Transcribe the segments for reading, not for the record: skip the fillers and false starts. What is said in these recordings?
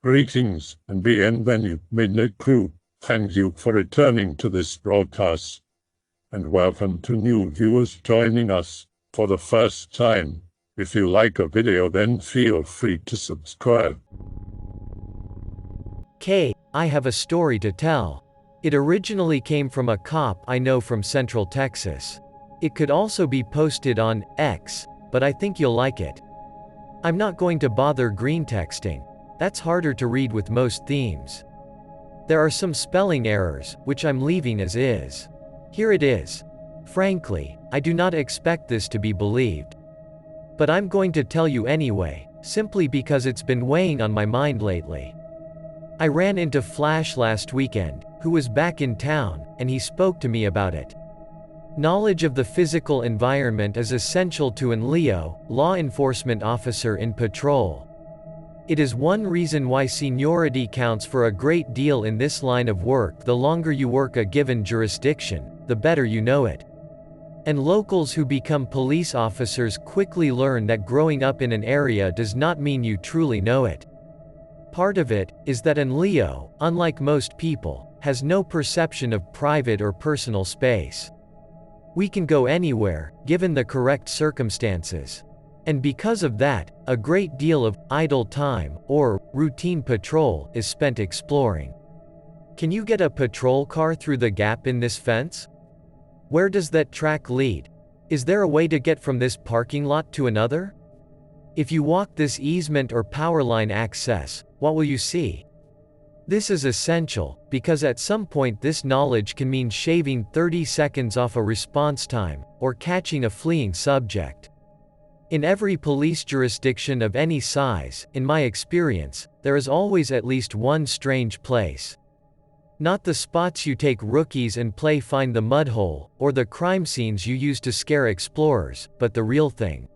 Greetings and bienvenue, midnight crew. Thank you for returning to this broadcast, and welcome to new viewers joining us for the first time. If you like a video, then feel free to subscribe. I have a story to tell. It originally came from a cop I know from Central Texas. It could also be posted on X, but I think you'll like it. I'm not going to bother greentexting. That's harder to read with most themes. There are some spelling errors, which I'm leaving as is. Here it is. Frankly, I do not expect this to be believed. But I'm going to tell you anyway, simply because it's been weighing on my mind lately. I ran into Flash last weekend, who was back in town, and he spoke to me about it. Knowledge of the physical environment is essential to an LEO, law enforcement officer in patrol. It is one reason why seniority counts for a great deal in this line of work. The longer you work a given jurisdiction, the better you know it. And locals who become police officers quickly learn that growing up in an area does not mean you truly know it. Part of it is that an LEO, unlike most people, has no perception of private or personal space. We can go anywhere, given the correct circumstances. And because of that, a great deal of idle time, or routine patrol, is spent exploring. Can you get a patrol car through the gap in this fence? Where does that track lead? Is there a way to get from this parking lot to another? If you walk this easement or power line access, what will you see? This is essential, because at some point this knowledge can mean shaving 30 seconds off a response time, or catching a fleeing subject. In every police jurisdiction of any size, in my experience, there is always at least one strange place. Not the spots you take rookies and play find the mud hole, or the crime scenes you use to scare explorers, but the real thing.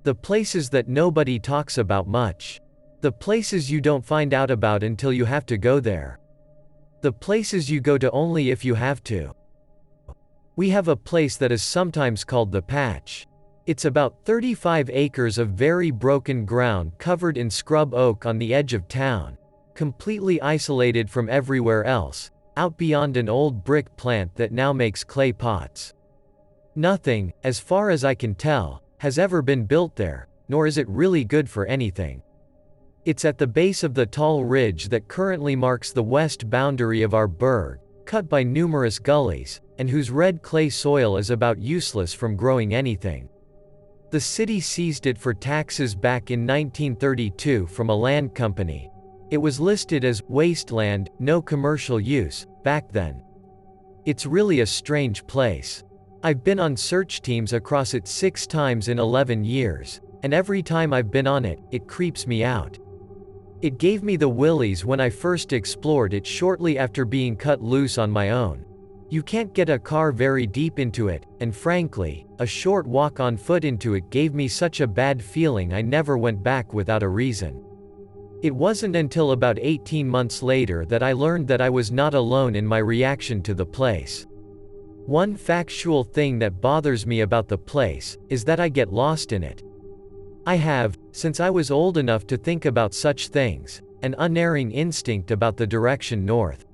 The places that nobody talks about much. The places you don't find out about until you have to go there. The places you go to only if you have to. We have a place that is sometimes called the Patch. It's about 35 acres of very broken ground covered in scrub oak on the edge of town, completely isolated from everywhere else, out beyond an old brick plant that now makes clay pots. Nothing, as far as I can tell, has ever been built there, nor is it really good for anything. It's at the base of the tall ridge that currently marks the west boundary of our burg, cut by numerous gullies, and whose red clay soil is about useless from growing anything. The city seized it for taxes back in 1932 from a land company. It was listed as wasteland, no commercial use, back then. It's really a strange place. I've been on search teams across it 6 times in 11 years, and every time I've been on it, it creeps me out. It gave me the willies when I first explored it shortly after being cut loose on my own. You can't get a car very deep into it, and frankly, a short walk on foot into it gave me such a bad feeling I never went back without a reason. It wasn't until about 18 months later that I learned that I was not alone in my reaction to the place. One factual thing that bothers me about the place is that I get lost in it. I have, since I was old enough to think about such things, an unerring instinct about the direction north.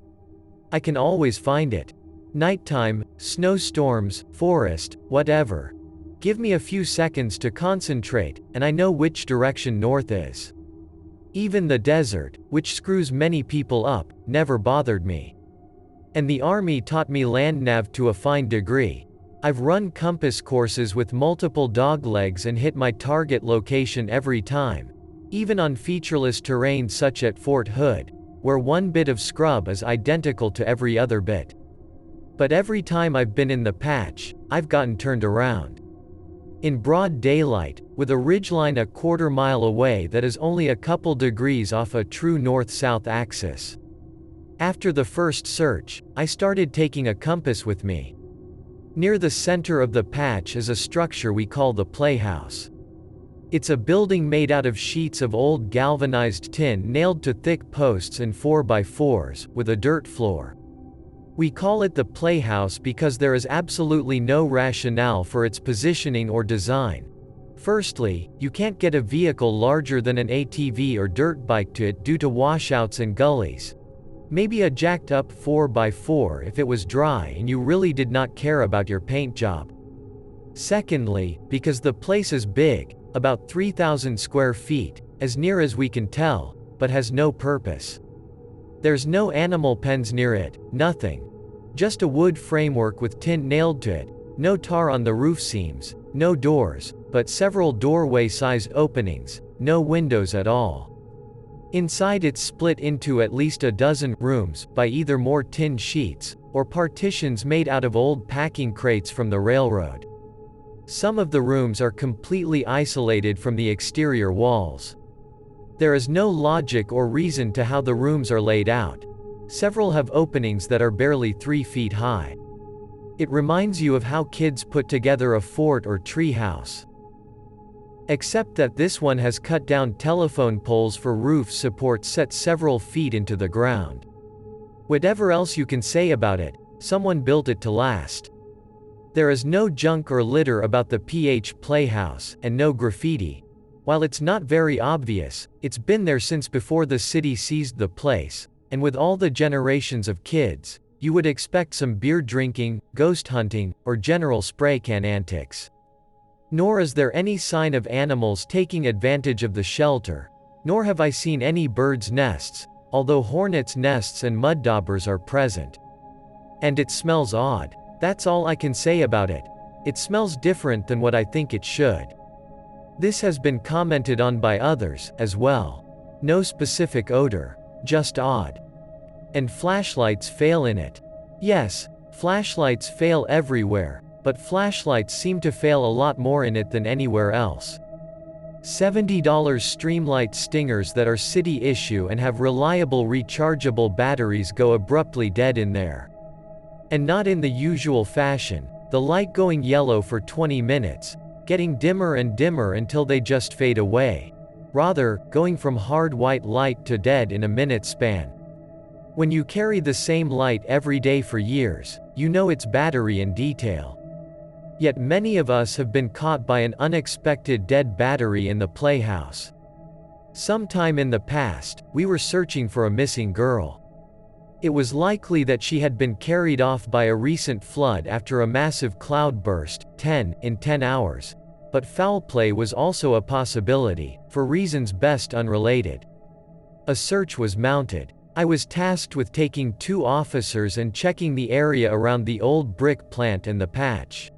I can always find it. Nighttime, snowstorms, forest, whatever. Give me a few seconds to concentrate, and I know which direction north is. Even the desert, which screws many people up, never bothered me. And the army taught me land nav to a fine degree. I've run compass courses with multiple doglegs and hit my target location every time, even on featureless terrain such as Fort Hood, where one bit of scrub is identical to every other bit. But every time I've been in the Patch, I've gotten turned around. In broad daylight, with a ridgeline a quarter mile away that is only a couple degrees off a true north-south axis. After the first search, I started taking a compass with me. Near the center of the Patch is a structure we call the Playhouse. It's a building made out of sheets of old galvanized tin nailed to thick posts and 4x4s, with a dirt floor. We call it the Playhouse because there is absolutely no rationale for its positioning or design. Firstly, you can't get a vehicle larger than an ATV or dirt bike to it due to washouts and gullies. Maybe a jacked up 4x4 if it was dry and you really did not care about your paint job. Secondly, because the place is big, about 3,000 square feet, as near as we can tell, but has no purpose. There's no animal pens near it, nothing. Just a wood framework with tint nailed to it, no tar on the roof seams, no doors, but several doorway-sized openings, no windows at all. Inside it's split into at least a dozen rooms by either more tin sheets, or partitions made out of old packing crates from the railroad. Some of the rooms are completely isolated from the exterior walls. There is no logic or reason to how the rooms are laid out. Several have openings that are barely 3 feet high. It reminds you of how kids put together a fort or tree house. Except that this one has cut down telephone poles for roof support set several feet into the ground. Whatever else you can say about it, someone built it to last. There is no junk or litter about the PH Playhouse, and no graffiti. While it's not very obvious, it's been there since before the city seized the place, and with all the generations of kids, you would expect some beer drinking, ghost hunting, or general spray can antics. Nor is there any sign of animals taking advantage of the shelter, nor have I seen any birds' nests, although hornets' nests and muddaubers are present. And it smells odd. That's all I can say about it. It smells different than what I think it should. This has been commented on by others, as well. No specific odor, just odd. And flashlights fail in it. Yes, flashlights fail everywhere, but flashlights seem to fail a lot more in it than anywhere else. $70 Streamlight Stingers that are city issue and have reliable rechargeable batteries go abruptly dead in there. And not in the usual fashion, the light going yellow for 20 minutes, getting dimmer and dimmer until they just fade away. Rather, going from hard white light to dead in a minute span. When you carry the same light every day for years, you know its battery in detail. Yet many of us have been caught by an unexpected dead battery in the playhouse. Sometime in the past, we were searching for a missing girl. It was likely that she had been carried off by a recent flood after a massive cloudburst, 10 in 10 hours. But foul play was also a possibility, for reasons best unrelated. A search was mounted. I was tasked with taking 2 officers and checking the area around the old brick plant and the patch.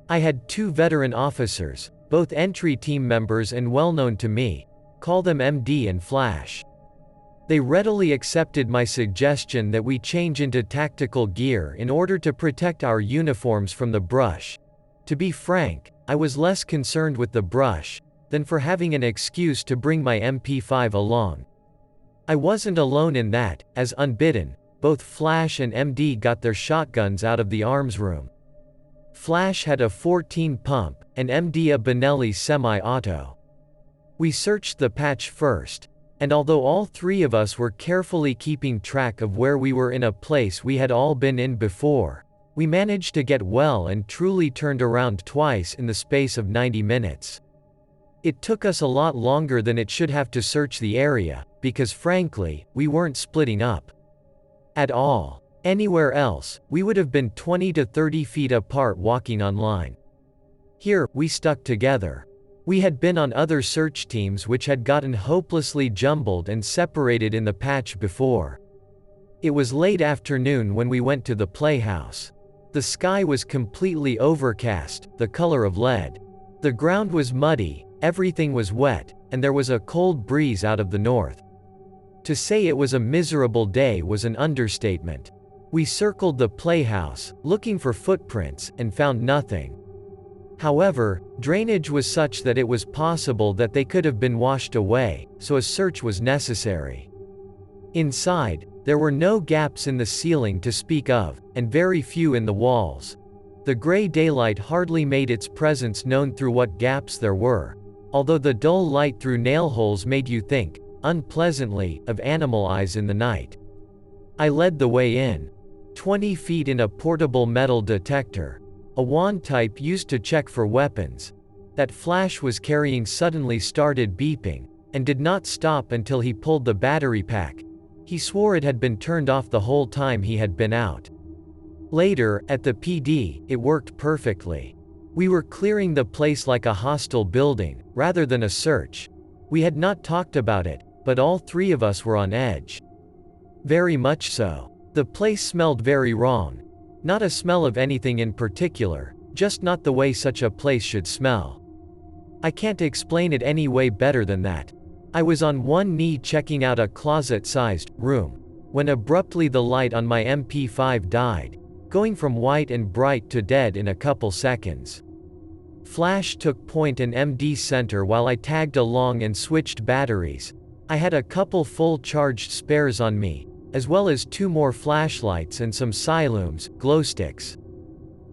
I had 2 veteran officers, both entry team members and well known to me, call them MD and Flash. They readily accepted my suggestion that we change into tactical gear in order to protect our uniforms from the brush. To be frank, I was less concerned with the brush than for having an excuse to bring my MP5 along. I wasn't alone in that, as unbidden, both Flash and MD got their shotguns out of the arms room. Flash had a 14 pump, and MD a Benelli semi-auto. We searched the patch first, and although all 3 of us were carefully keeping track of where we were in a place we had all been in before, we managed to get well and truly turned around twice in the space of 90 minutes. It took us a lot longer than it should have to search the area, because frankly, we weren't splitting up at all. Anywhere else, we would have been 20 to 30 feet apart walking on line. Here, we stuck together. We had been on other search teams which had gotten hopelessly jumbled and separated in the patch before. It was late afternoon when we went to the playhouse. The sky was completely overcast, the color of lead. The ground was muddy, everything was wet, and there was a cold breeze out of the north. To say it was a miserable day was an understatement. We circled the playhouse, looking for footprints, and found nothing. However, drainage was such that it was possible that they could have been washed away, so a search was necessary. Inside, there were no gaps in the ceiling to speak of, and very few in the walls. The gray daylight hardly made its presence known through what gaps there were, although the dull light through nail holes made you think, unpleasantly, of animal eyes in the night. I led the way in. 20 feet in a portable metal detector, a wand type used to check for weapons. That flash was carrying suddenly started beeping, and did not stop until he pulled the battery pack. He swore it had been turned off the whole time he had been out. Later, at the PD, it worked perfectly. We were clearing the place like a hostile building, rather than a search. We had not talked about it, but all three of us were on edge. Very much so. The place smelled very wrong. Not a smell of anything in particular, just not the way such a place should smell. I can't explain it any way better than that. I was on one knee checking out a closet-sized room, when abruptly the light on my MP5 died, going from white and bright to dead in a couple seconds. Flash took point in MD center while I tagged along and switched batteries. I had a couple full charged spares on me, as well as 2 more flashlights and some Silooms, glow sticks.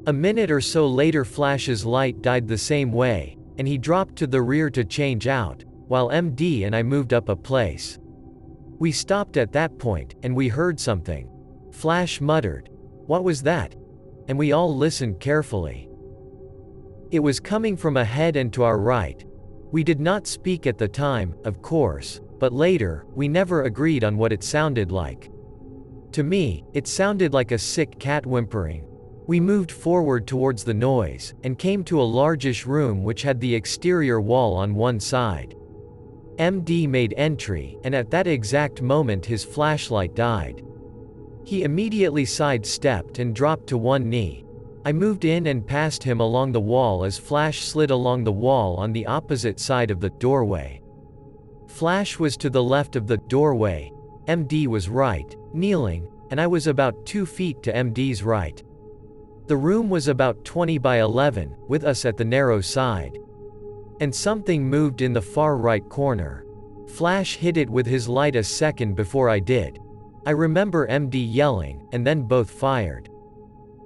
A minute or so later Flash's light died the same way, and he dropped to the rear to change out, while MD and I moved up a place. We stopped at that point, and we heard something. Flash muttered, "What was that?" And we all listened carefully. It was coming from ahead and to our right. We did not speak at the time, of course, but later, we never agreed on what it sounded like. To me, it sounded like a sick cat whimpering. We moved forward towards the noise, and came to a largish room which had the exterior wall on one side. MD made entry, and at that exact moment his flashlight died. He immediately sidestepped and dropped to one knee. I moved in and passed him along the wall as Flash slid along the wall on the opposite side of the doorway. Flash was to the left of the doorway, MD was right, kneeling, and I was about 2 feet to MD's right. The room was about 20 by 11, with us at the narrow side. And something moved in the far right corner. Flash hit it with his light a second before I did. I remember MD yelling, and then both fired.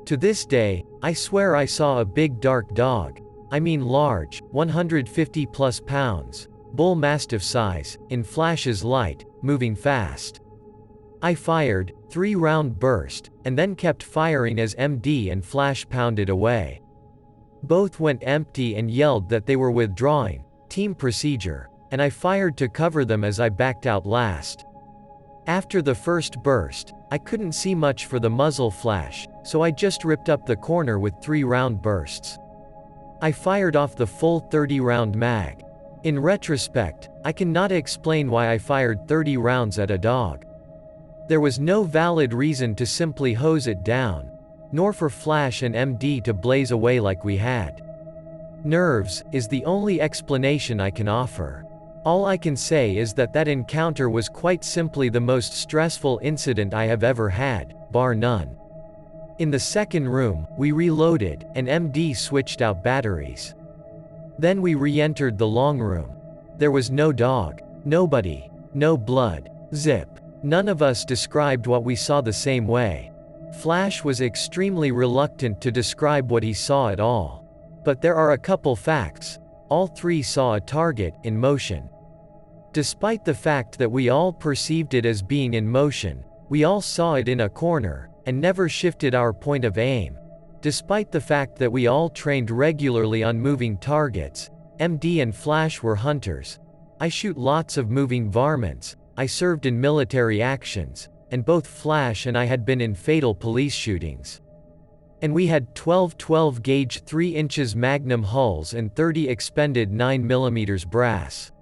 To this day, I swear I saw a big dark dog, I mean large, 150 plus pounds, bull mastiff size, in Flash's light, moving fast. I fired, 3-round burst, and then kept firing as MD and Flash pounded away. Both went empty and yelled that they were withdrawing, team procedure, and I fired to cover them as I backed out last. After the first burst, I couldn't see much for the muzzle flash, so I just ripped up the corner with 3-round bursts. I fired off the full 30-round mag. In retrospect, I cannot explain why I fired 30 rounds at a dog. There was no valid reason to simply hose it down, nor for Flash and MD to blaze away like we had. Nerves is the only explanation I can offer. All I can say is that that encounter was quite simply the most stressful incident I have ever had, bar none. In the second room, we reloaded, and MD switched out batteries. Then we re-entered the long room. There was no dog, nobody, no blood, zip. None of us described what we saw the same way. Flash was extremely reluctant to describe what he saw at all. But there are a couple facts. All three saw a target in motion. Despite the fact that we all perceived it as being in motion, we all saw it in a corner, and never shifted our point of aim. Despite the fact that we all trained regularly on moving targets, MD and Flash were hunters. I shoot lots of moving varmints, I served in military actions, and both Flash and I had been in fatal police shootings. And we had 12 12-gauge 3 inches Magnum hulls and 30 expended 9mm brass.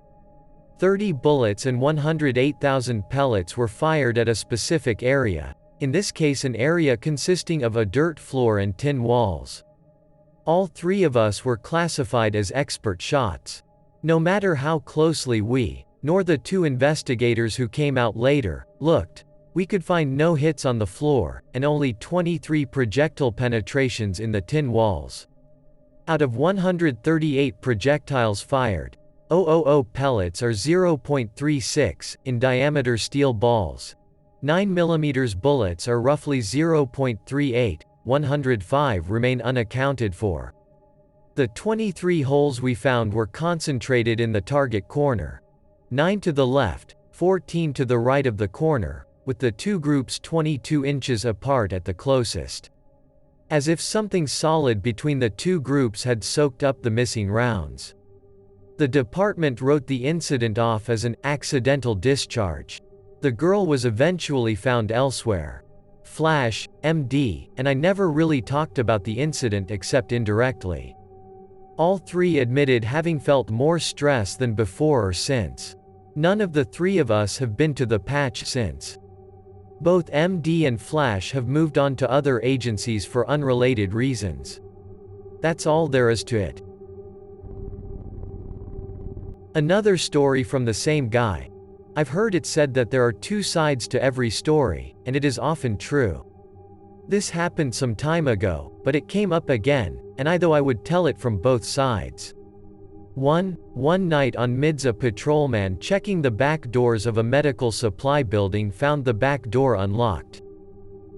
30 bullets and 108,000 pellets were fired at a specific area, in this case an area consisting of a dirt floor and tin walls. All three of us were classified as expert shots. No matter how closely we, nor the 2 investigators who came out later, looked, we could find no hits on the floor, and only 23 projectile penetrations in the tin walls. Out of 138 projectiles fired, 000 pellets are 0.36 in diameter steel balls. 9mm bullets are roughly 0.38, 105 remain unaccounted for. The 23 holes we found were concentrated in the target corner. 9 to the left, 14 to the right of the corner, with the 2 groups 22 inches apart at the closest. as if something solid between the two groups had soaked up the missing rounds. The department wrote the incident off as an accidental discharge. The girl was eventually found elsewhere. Flash, MD, and I never really talked about the incident except indirectly. All three admitted having felt more stress than before or since. None of the three of us have been to the patch since. Both MD and Flash have moved on to other agencies for unrelated reasons. That's all there is to it. Another story from the same guy. I've heard it said that there are two sides to every story, and it is often true. This happened some time ago, but it came up again, and I would tell it from both sides. One night on mids, a patrolman checking the back doors of a medical supply building found the back door unlocked.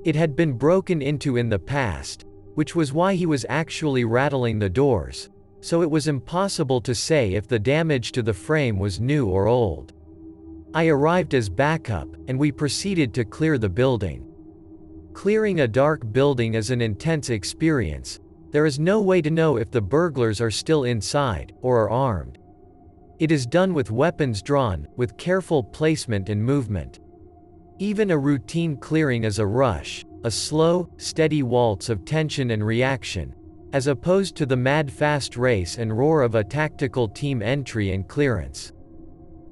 It had been broken into in the past, which was why he was actually rattling the doors, so it was impossible to say if the damage to the frame was new or old. I arrived as backup, and we proceeded to clear the building. Clearing a dark building is an intense experience. There is no way to know if the burglars are still inside, or are armed. It is done with weapons drawn, with careful placement and movement. Even a routine clearing is a rush, a slow, steady waltz of tension and reaction, as opposed to the mad fast race and roar of a tactical team entry and clearance.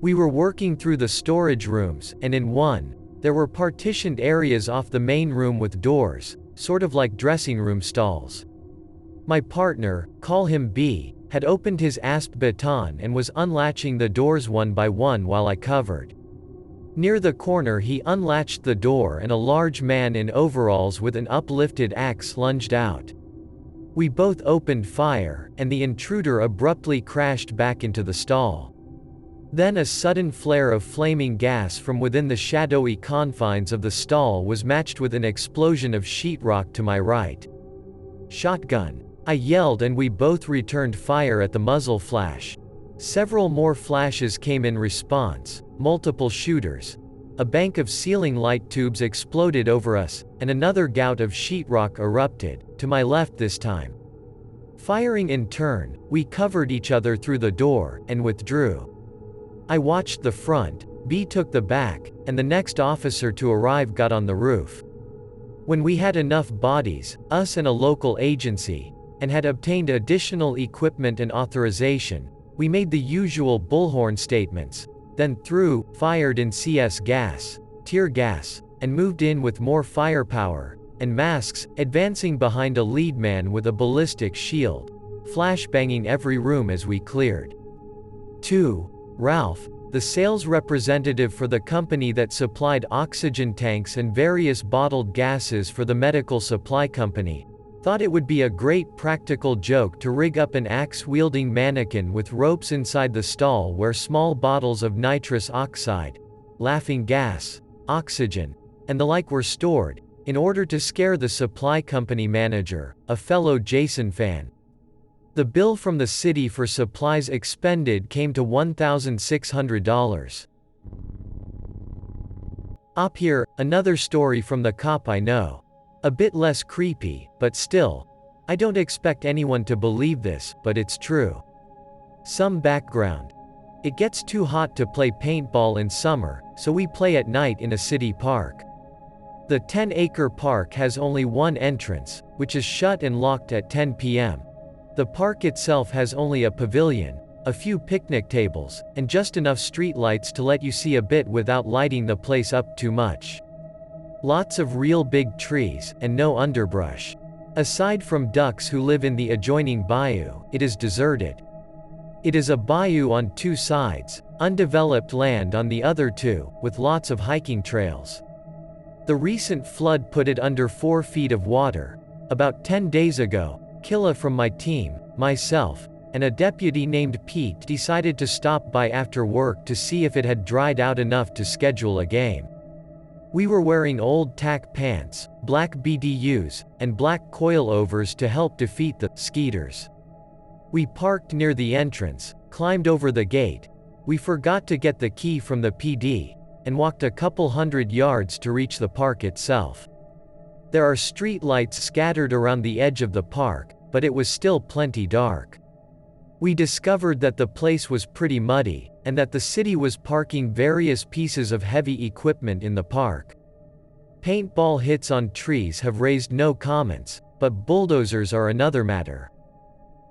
We were working through the storage rooms, and in one, there were partitioned areas off the main room with doors, sort of like dressing room stalls. My partner, call him B, had opened his asp baton and was unlatching the doors one by one while I covered. Near the corner he unlatched the door and a large man in overalls with an uplifted axe lunged out. We both opened fire, and the intruder abruptly crashed back into the stall. Then a sudden flare of flaming gas from within the shadowy confines of the stall was matched with an explosion of sheetrock to my right. Shotgun! I yelled, and we both returned fire at the muzzle flash. Several more flashes came in response, multiple shooters. A bank of ceiling light tubes exploded over us, and another gout of sheetrock erupted, to my left this time. Firing in turn, we covered each other through the door, and withdrew. I watched the front, B took the back, and the next officer to arrive got on the roof. When we had enough bodies, us and a local agency, and had obtained additional equipment and authorization, we made the usual bullhorn statements, then fired in CS gas, tear gas, and moved in with more firepower and masks, advancing behind a lead man with a ballistic shield, flashbanging every room as we cleared. 2. Ralph, the sales representative for the company that supplied oxygen tanks and various bottled gases for the medical supply company, thought it would be a great practical joke to rig up an axe-wielding mannequin with ropes inside the stall where small bottles of nitrous oxide, laughing gas, oxygen, and the like were stored, in order to scare the supply company manager, a fellow Jason fan. The bill from the city for supplies expended came to $1,600. Up here, another story from the cop I know. A bit less creepy, but still. I don't expect anyone to believe this, but it's true. Some background. It gets too hot to play paintball in summer, so we play at night in a city park. The 10-acre park has only one entrance, which is shut and locked at 10 p.m. The park itself has only a pavilion, a few picnic tables, and just enough streetlights to let you see a bit without lighting the place up too much. Lots of real big trees, and no underbrush. Aside from ducks who live in the adjoining bayou, it is deserted. It is a bayou on two sides, undeveloped land on the other two, with lots of hiking trails. The recent flood put it under 4 feet of water. About 10 days ago, Killa from my team, myself, and a deputy named Pete decided to stop by after work to see if it had dried out enough to schedule a game. We were wearing old tack pants, black BDUs, and black coilovers to help defeat the skeeters. We parked near the entrance, climbed over the gate. We forgot to get the key from the PD, and walked a couple hundred yards to reach the park itself. There are street lights scattered around the edge of the park, but it was still plenty dark. We discovered that the place was pretty muddy, and that the city was parking various pieces of heavy equipment in the park. Paintball hits on trees have raised no comments, but bulldozers are another matter.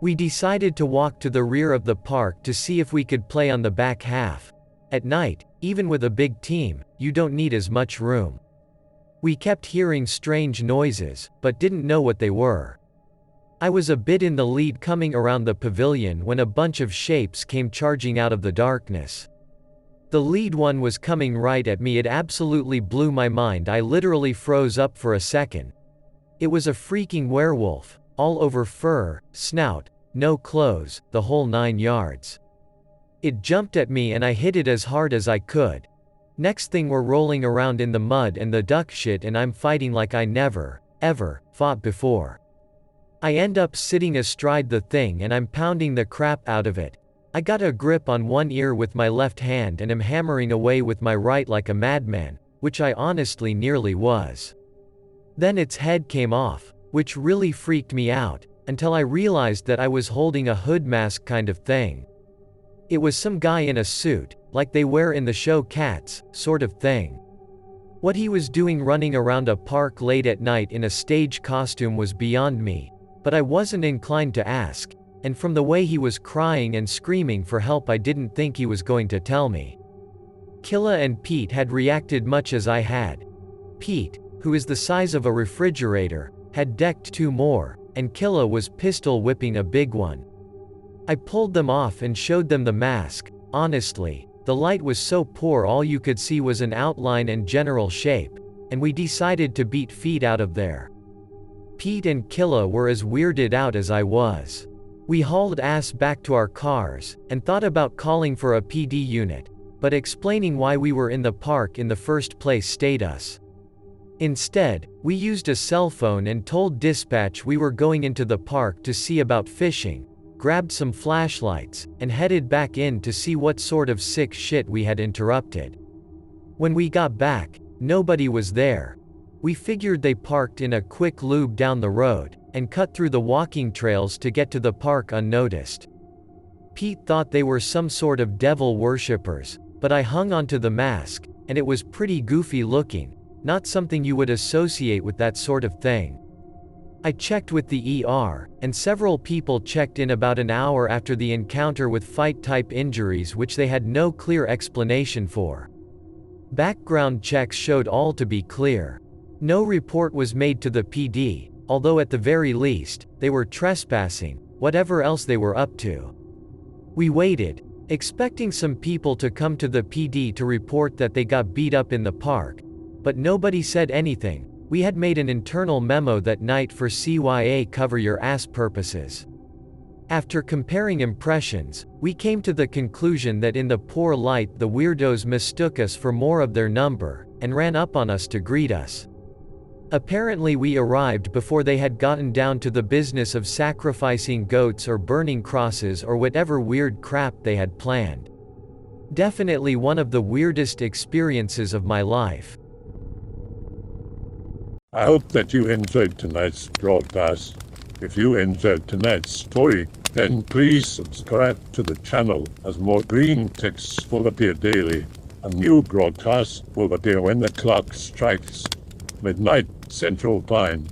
We decided to walk to the rear of the park to see if we could play on the back half. At night, even with a big team, you don't need as much room. We kept hearing strange noises, but didn't know what they were. I was a bit in the lead coming around the pavilion when a bunch of shapes came charging out of the darkness. The lead one was coming right at me. It absolutely blew my mind. I literally froze up for a second. It was a freaking werewolf, all over fur, snout, no clothes, the whole 9 yards. It jumped at me and I hit it as hard as I could. Next thing we're rolling around in the mud and the duck shit and I'm fighting like I never, ever, fought before. I end up sitting astride the thing and I'm pounding the crap out of it. I got a grip on one ear with my left hand and am hammering away with my right like a madman, which I honestly nearly was. Then its head came off, which really freaked me out, until I realized that I was holding a hood mask kind of thing. It was some guy in a suit, like they wear in the show Cats, sort of thing. What he was doing running around a park late at night in a stage costume was beyond me, but I wasn't inclined to ask, and from the way he was crying and screaming for help I didn't think he was going to tell me. Killa and Pete had reacted much as I had. Pete, who is the size of a refrigerator, had decked 2 more, and Killa was pistol whipping a big one. I pulled them off and showed them the mask. Honestly, the light was so poor all you could see was an outline and general shape, and we decided to beat feet out of there. Pete and Killa were as weirded out as I was. We hauled ass back to our cars, and thought about calling for a PD unit, but explaining why we were in the park in the first place stayed us. Instead, we used a cell phone and told dispatch we were going into the park to see about fishing, grabbed some flashlights, and headed back in to see what sort of sick shit we had interrupted. When we got back, nobody was there. We figured they parked in a quick loop down the road, and cut through the walking trails to get to the park unnoticed. Pete thought they were some sort of devil worshippers, but I hung onto the mask, and it was pretty goofy looking, not something you would associate with that sort of thing. I checked with the ER, and several people checked in about an hour after the encounter with fight-type injuries which they had no clear explanation for. Background checks showed all to be clear. No report was made to the PD, although at the very least, they were trespassing, whatever else they were up to. We waited, expecting some people to come to the PD to report that they got beat up in the park, but nobody said anything. We had made an internal memo that night for CYA cover your ass purposes. After comparing impressions, we came to the conclusion that in the poor light the weirdos mistook us for more of their number, and ran up on us to greet us. Apparently we arrived before they had gotten down to the business of sacrificing goats or burning crosses or whatever weird crap they had planned. Definitely one of the weirdest experiences of my life. I hope that you enjoyed tonight's broadcast. If you enjoyed tonight's story, then please subscribe to the channel as more green texts will appear daily. A new broadcast will appear when the clock strikes midnight Central Time.